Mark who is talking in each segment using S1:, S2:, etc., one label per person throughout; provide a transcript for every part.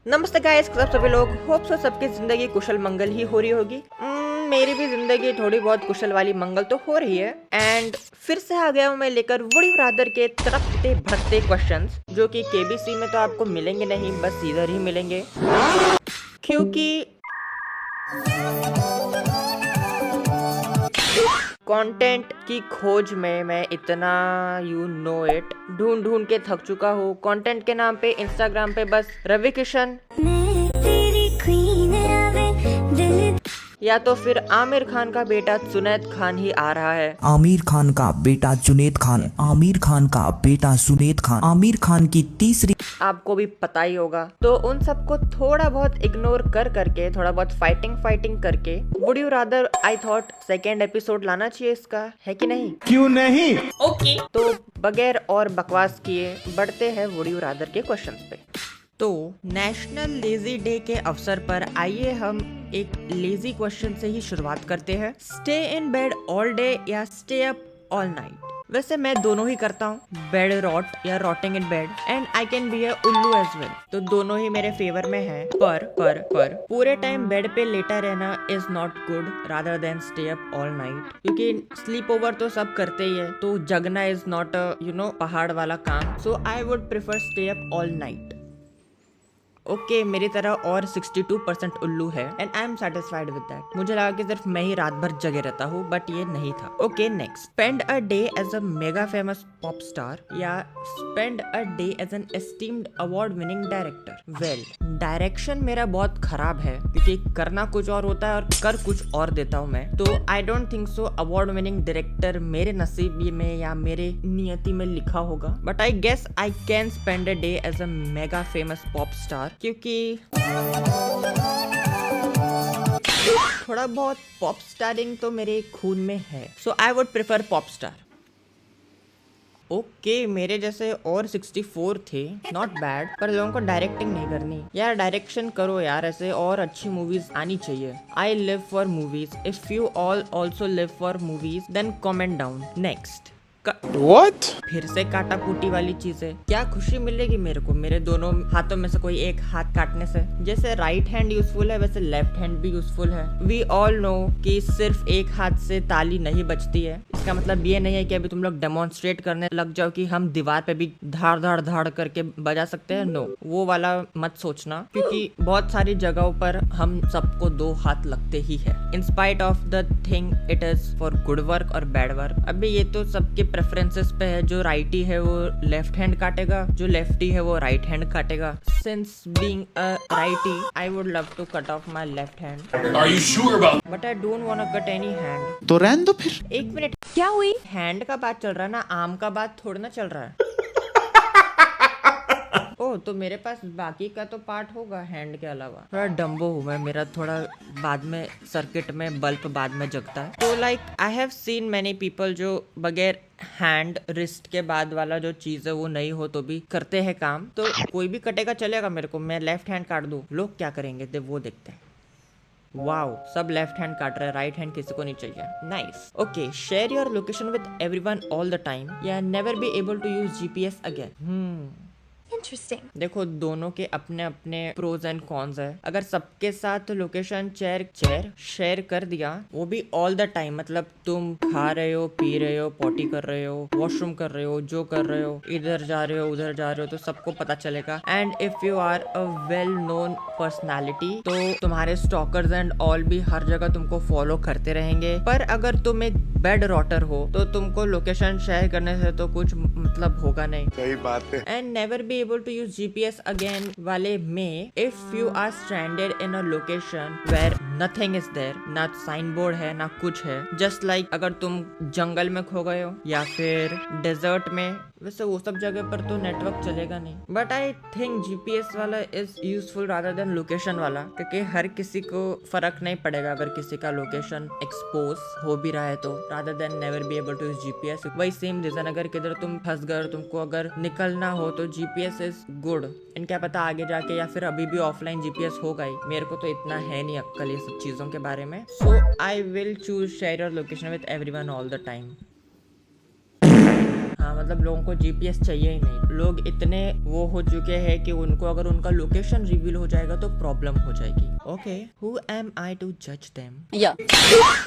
S1: नमस्ते गाइस, सब सभी लोग होप सो सबकी जिंदगी कुशल मंगल ही हो रही होगी। मेरी भी जिंदगी थोड़ी बहुत कुशल वाली मंगल तो हो रही है। एंड फिर से आ गया हूँ मैं लेकर वुड यू रादर के तड़कते भड़कते क्वेश्चंस, जो कि केबीसी में तो आपको मिलेंगे नहीं, बस इधर ही मिलेंगे, क्योंकि कंटेंट की खोज में मैं इतना यू नो इट ढूंढ ढूंढ के थक चुका हूँ। कंटेंट के नाम पे इंस्टाग्राम पे बस रवि किशन या तो फिर आमिर खान का बेटा जुनैद खान ही आ रहा है।
S2: आमिर खान का बेटा जुनैद खान, आमिर खान का बेटा जुनैद खान, आमिर खान की तीसरी,
S1: आपको भी पता ही होगा। तो उन सबको थोड़ा बहुत इग्नोर कर करके, थोड़ा बहुत फाइटिंग करके would you rather I thought second episode लाना चाहिए इसका, है कि नहीं?
S3: क्यों नहीं?
S1: ओके तो बगैर और बकवास किए बढ़ते हैं वुड यू रादर के क्वेश्चंस पे। तो नेशनल लेजी डे के अवसर पर आइए हम एक लेजी क्वेश्चन से ही शुरुआत करते हैं। Stay in bed all day या स्टे अप ऑल नाइट? वैसे मैं दोनों ही करता हूँ, बेड रॉट या rotting in bed, and I can be a उल्लू एज वेल। तो दोनों ही मेरे फेवर में है। पर पूरे टाइम बेड पे लेटा रहना is not good rather then stay up all night, क्योंकि स्लीप ओवर तो सब करते ही है, तो जगना इज नॉट पहाड़ वाला काम। So I would prefer stay up all night. Okay, मेरी तरह और 62% उल्लू है and I am satisfied with that. मुझे लगा कि सिर्फ मैं ही रात भर जगे रहता हूँ, बट ये नहीं था। Okay next, spend a day as a mega famous pop star या spend a day as an esteemed award winning director? Well, direction मेरा बहुत खराब है, क्योंकि करना कुछ और होता है और कर कुछ और देता हूँ मैं, तो I don't think so award winning director मेरे नसीब में या मेरे नियति में लिखा होगा। But I guess I can spend a day as a mega famous pop star, क्योंकि थोड़ा बहुत पॉप स्टारिंग तो मेरे खून में है। So I would prefer pop star. Okay, मेरे जैसे और 64 थे, नॉट बैड, पर लोगों को डायरेक्टिंग नहीं करनी यार। डायरेक्शन करो यार, ऐसे और अच्छी मूवीज आनी चाहिए। I live for movies. If you all also live for movies then comment down. Next,
S3: What?
S1: फिर से काटा कुटी वाली चीजें। क्या खुशी मिलेगी मेरे को मेरे दोनों हाथों में से कोई एक हाथ काटने से? जैसे राइट हैंड यूजफुल है, वैसे लेफ्ट हैंड भी यूजफुल है। वी ऑल नो कि सिर्फ एक हाथ से ताली नहीं बजती है। इसका मतलब ये नहीं है कि अभी तुम लोग डेमोन्स्ट्रेट करने लग जाओ कि हम दीवार पे भी धाड़ धाड़ धाड़ करके बजा सकते हैं। नो, वो वाला मत सोचना, क्योंकि बहुत सारी जगहों पर हम सबको दो हाथ लगते ही है। In spite of the thing it is for good work और बैड वर्क। अभी ये तो सबके प्रेफरेंसेस पे है। जो राइटी है वो लेफ्ट हैंड काटेगा, जो लेफ्टी है वो राइट हैंड काटेगा। Since being a righty, I would love to cut off my left hand,
S3: Are you sure about?
S1: But I don't want to cut any hand.
S3: तो रहने दो फिर।
S1: एक मिनट, क्या हुई? हैंड का बात चल रहा है ना, आम का बात थोड़ा ना चल रहा है। ओह, तो मेरे पास बाकी का तो पार्ट होगा हैंड के अलावा। थोड़ा डम्बो हूँ मैं, मेरा थोड़ा बाद में सर्किट में बल्ब बाद में जगता है। तो like I have seen many people जो बगैर हैंड रिस्ट के बाद वाला जो चीज है वो नहीं हो तो भी करते हैं काम। तो कोई भी कटेगा चलेगा मेरे को, मैं लेफ्ट हैंड काट दूं, लोग क्या करेंगे वो देखते हैं। वाओ, सब लेफ्ट हैंड काट रहे हैं, राइट हैंड किसी को नहीं चाहिए। Nice. Okay, share your location with everyone all the time या never be able to use GPS again?
S4: Interesting.
S1: देखो, दोनों के अपने अपने प्रोज एंड कॉन्स है। अगर सबके साथ लोकेशन शेयर कर दिया, वो भी ऑल द टाइम, मतलब तुम खा रहे हो, पी रहे हो, पॉटी कर रहे हो, वॉशरूम कर रहे हो, जो कर रहे हो, इधर जा रहे हो, उधर जा रहे हो, तो सबको पता चलेगा। And if you are a well known personality, तो तुम्हारे स्टॉकर्स एंड ऑल भी हर जगह तुमको फॉलो करते रहेंगे। पर अगर तुम एक बेड रॉटर हो, तो तुमको लोकेशन शेयर करने से तो कुछ मतलब होगा नहीं।
S3: सही बात है।
S1: And never be able to use GPS again वाले में, if you are stranded in a location where nothing is there, ना साइन बोर्ड है ना कुछ है, जस्ट लाइक अगर तुम जंगल में खो गए हो या फिर डेजर्ट में, वैसे वो सब जगह पर तो नेटवर्क चलेगा नहीं। बट आई थिंक जीपीएस वाला is useful rather than location वाला, क्योंकि हर किसी को फर्क नहीं पड़ेगा अगर किसी का लोकेशन एक्सपोज हो भी रहा है तो, rather than never be able to use GPS. वही सेम रीजन, अगर किधर तुम फंस गए, तुमको अगर निकलना हो तो जीपीएस इज गुड। इन क्या पता आगे जाके या फिर अभी भी ऑफलाइन जीपीएस होगा ही, मेरे को तो इतना है नहीं अक्कल ये सब चीजों के बारे में। So I will choose share your location with everyone all the time. हाँ मतलब लोगों को जीपीएस चाहिए ही नहीं। लोग इतने वो हो चुके हैं कि उनको अगर उनका लोकेशन रिवील हो जाएगा तो प्रॉब्लम हो जाएगी। Okay, who am I to जज them?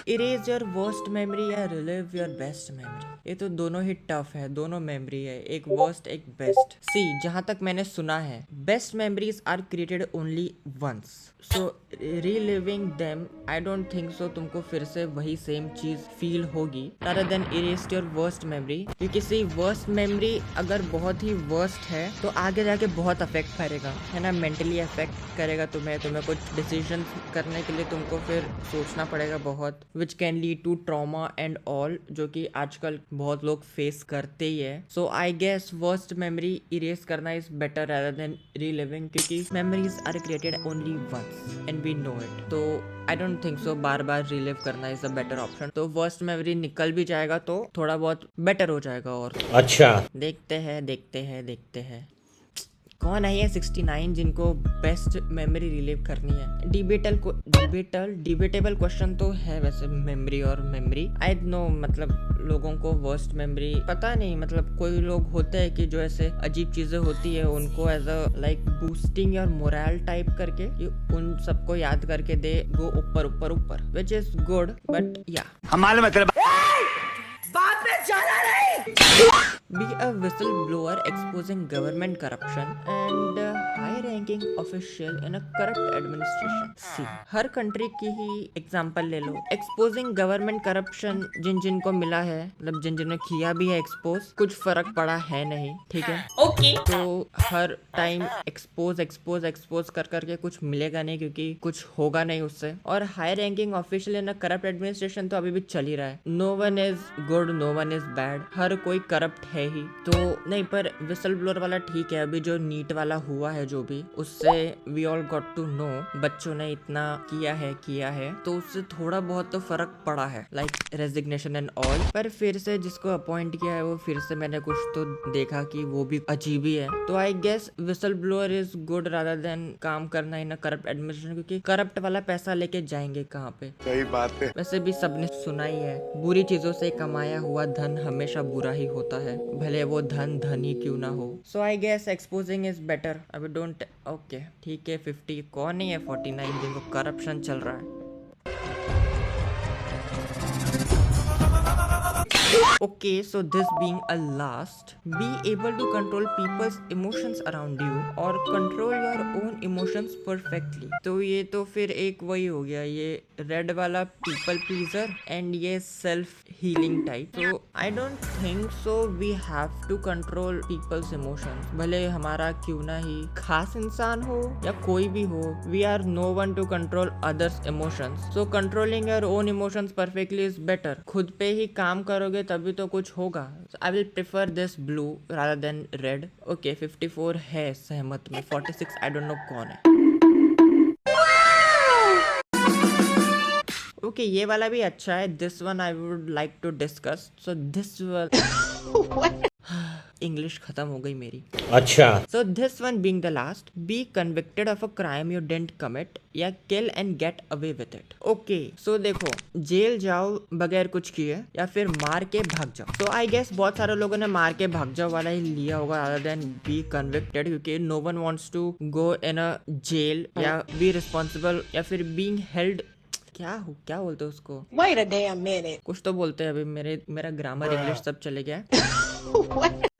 S1: Erase your worst memory या रिलीव योर बेस्ट मेमोरी? ये तो दोनों ही टफ है, दोनों मेमोरी है, एक वर्स्ट एक बेस्ट। सी, जहां तक मैंने सुना है best memories are created only once, so reliving them I don't think so तुमको फिर से वही सेम चीज फील होगी rather than erase your worst memory, क्योंकि सी वर्स्ट मेमोरी अगर बहुत ही वर्स्ट है तो आगे जाके बहुत अफेक्ट करेगा, है ना, मेंटली अफेक्ट करेगा तुम्हें कुछ डिसीजन करने के लिए तुमको फिर सोचना पड़ेगा बहुत, which can lead to trauma and all, जो कि आजकल बहुत लोग फेस करते ही है। So I guess worst memory erase करना is better rather than reliving, क्योंकि memories are created only once and we know it. तो आई डोंट थिंक सो बार बार रिलीव करना इज अ बेटर ऑप्शन। तो वर्स्ट मेमोरी निकल भी जाएगा तो थोड़ा बहुत बेटर हो जाएगा। और अच्छा, देखते हैं कौन है ये 69 जिनको बेस्ट मेमोरी रिलीव करनी है। डिबेटेबल क्वेश्चन तो है वैसे मेमोरी और मेमोरी। आई नो मतलब लोगों को वर्स्ट मेमोरी पता नहीं, मतलब कोई लोग होते हैं कि जो ऐसे अजीब चीजें होती है उनको एज अ लाइक बूस्टिंग और मोरल टाइप करके कि उन सबको याद करके दे गो ऊपर ऊपर ऊपर, विच इज गुड, बट या हमारे मतलब बात में जाना नहीं। Be a whistleblower exposing government corruption and high-ranking official in a corrupt administration. See, her country की ही एग्जांपल ले लो। Exposing government corruption जिनको मिला है, मतलब जिन्होंने किया भी है एक्सपोज, कुछ फर्क पड़ा है नहीं, ठीक है? ओके। तो हर टाइम एक्सपोज कर करके कुछ मिलेगा नहीं, क्योंकि कुछ होगा नहीं उससे। और high ranking official in a corrupt administration तो अभी भी चल ही रहा है। No one is good, no one is bad, हर कोई करप्ट है ही। तो नहीं, पर विसल ब्लोअर वाला ठीक है। अभी जो नीट वाला हुआ है जो भी, उससे we all got to know, बच्चों ने इतना किया है तो उससे थोड़ा बहुत तो फर्क पड़ा है, लाइक रेजिग्नेशन एंड ऑल। पर फिर से जिसको अपॉइंट किया है वो फिर से मैंने कुछ तो देखा कि वो भी अजीब ही है। तो I guess whistle blower is good rather than काम करना इन अ करप्ट एडमिनिस्ट्रेशन, क्योंकि करप्ट वाला पैसा लेके जाएंगे कहाँ पे? सही बात है। वैसे भी सबने सुना ही है, बुरी चीजों से कमाया हुआ धन हमेशा बुरा ही होता है, भले वो धन ही क्यों ना हो। So I guess exposing is better. अभी डोंट, ओके ठीक है। 50 कौन नहीं है 49 जिनको करप्शन चल रहा है। Okay, so this being a last, be able to control people's emotions around you or control your own emotions perfectly. तो ये तो फिर एक वही हो गया, ये रेड वाला people pleaser and ये self healing type. So I don't think so we have to control people's emotions. भले हमारा क्यों ना ही खास इंसान हो या कोई भी हो, we are no one to control others' emotions. So controlling your own emotions perfectly is better. खुद पे ही काम करोगे तभी तो कुछ होगा। I will prefer this blue rather than red. Okay 54 है सहमत में, 46 आई डोंट नो कौन है। ओके ये वाला भी अच्छा है। This one I would like to discuss. So this one English खत्म हो गई मेरी। अच्छा। So this one being the last, be convicted of a crime you didn't commit या kill and get away with it. Okay so देखो, jail जाओ बगैर कुछ किए या फिर मार के भाग जाओ। सो आई गेस बहुत सारे लोगों ने मार के भाग जाओ वाला ही लिया होगा rather than बी कन्विक्टेड, क्योंकि no one wants to go in a jail या बी रिस्पॉन्सिबल या फिर बीइंग हेल्ड, क्या बोलते हैं उसको? Wait a damn minute. कुछ तो बोलते हैं, अभी मेरा ग्रामर इंग्लिश सब चले गया।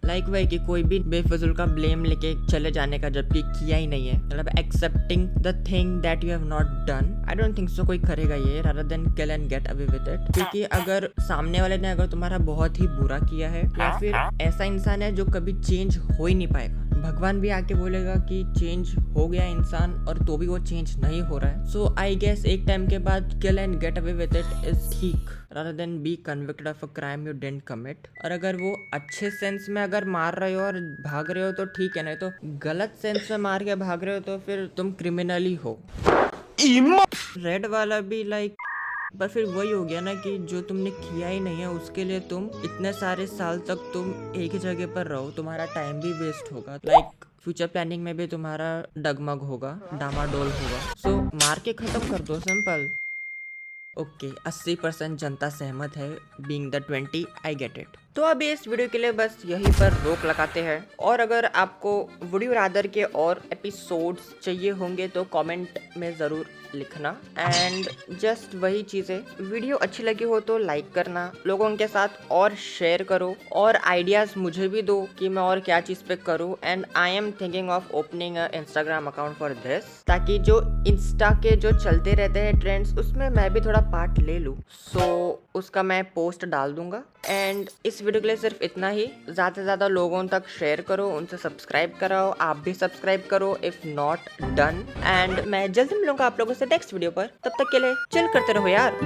S1: लाइक वही कि कोई भी बेफजूल का ब्लेम लेके चले जाने का जबकि किया ही नहीं है, मतलब accepting the thing that you have not done. I don't think सो कोई करेगा ये rather than kill and get away with it, क्योंकि अगर सामने वाले ने अगर तुम्हारा बहुत ही बुरा किया है या फिर ऐसा इंसान है जो कभी चेंज हो ही नहीं पाएगा, भगवान भी आके बोलेगा कि चेंज हो गया इंसान और तो भी वो चेंज नहीं हो रहा है। सो आई गेस एक टाइम के बाद किल and get away with it is ठीक rather than be convicted of a crime you didn't commit। और अगर वो अच्छे सेंस में अगर मार रहे हो और भाग रहे हो तो ठीक है, नहीं तो गलत सेंस में मार के भाग रहे हो तो फिर तुम क्रिमिनली हो। रेड वाला भी लाइक, पर फिर वही हो गया ना कि जो तुमने किया ही नहीं है उसके लिए तुम इतने सारे साल तक तुम एक ही जगह पर रहो, तुम्हारा टाइम भी वेस्ट होगा, लाइक फ्यूचर प्लानिंग में भी तुम्हारा डगमग होगा, डामाडोल होगा। सो मार के खत्म कर दो, सिंपल। ओके 80% जनता सहमत है, being the 20 I get it. तो अभी इस वीडियो के लिए बस यहीं पर रोक लगाते हैं, और अगर आपको वुड यू रादर के और एपिसोड्स चाहिए होंगे तो कमेंट में ज़रूर लिखना। एंड जस्ट वही चीज़ें, वीडियो अच्छी लगी हो तो लाइक करना, लोगों के साथ और शेयर करो, और आइडियाज़ मुझे भी दो कि मैं और क्या चीज़ पे करूँ। And I am thinking of opening a Instagram account for this, ताकि जो इंस्टा के जो चलते रहते हैं ट्रेंड्स, उसमें मैं भी थोड़ा पार्ट ले लूँ। सो उसका मैं पोस्ट डाल दूंगा। एंड इस वीडियो के लिए सिर्फ इतना ही। ज़्यादा से ज़्यादा लोगों तक शेयर करो, उनसे सब्सक्राइब कराओ, आप भी सब्सक्राइब करो इफ़ नॉट डन। एंड मैं जल्दी मिलूंगा आप लोगों से नेक्स्ट वीडियो पर। तब तक के लिए चिल करते रहो यार।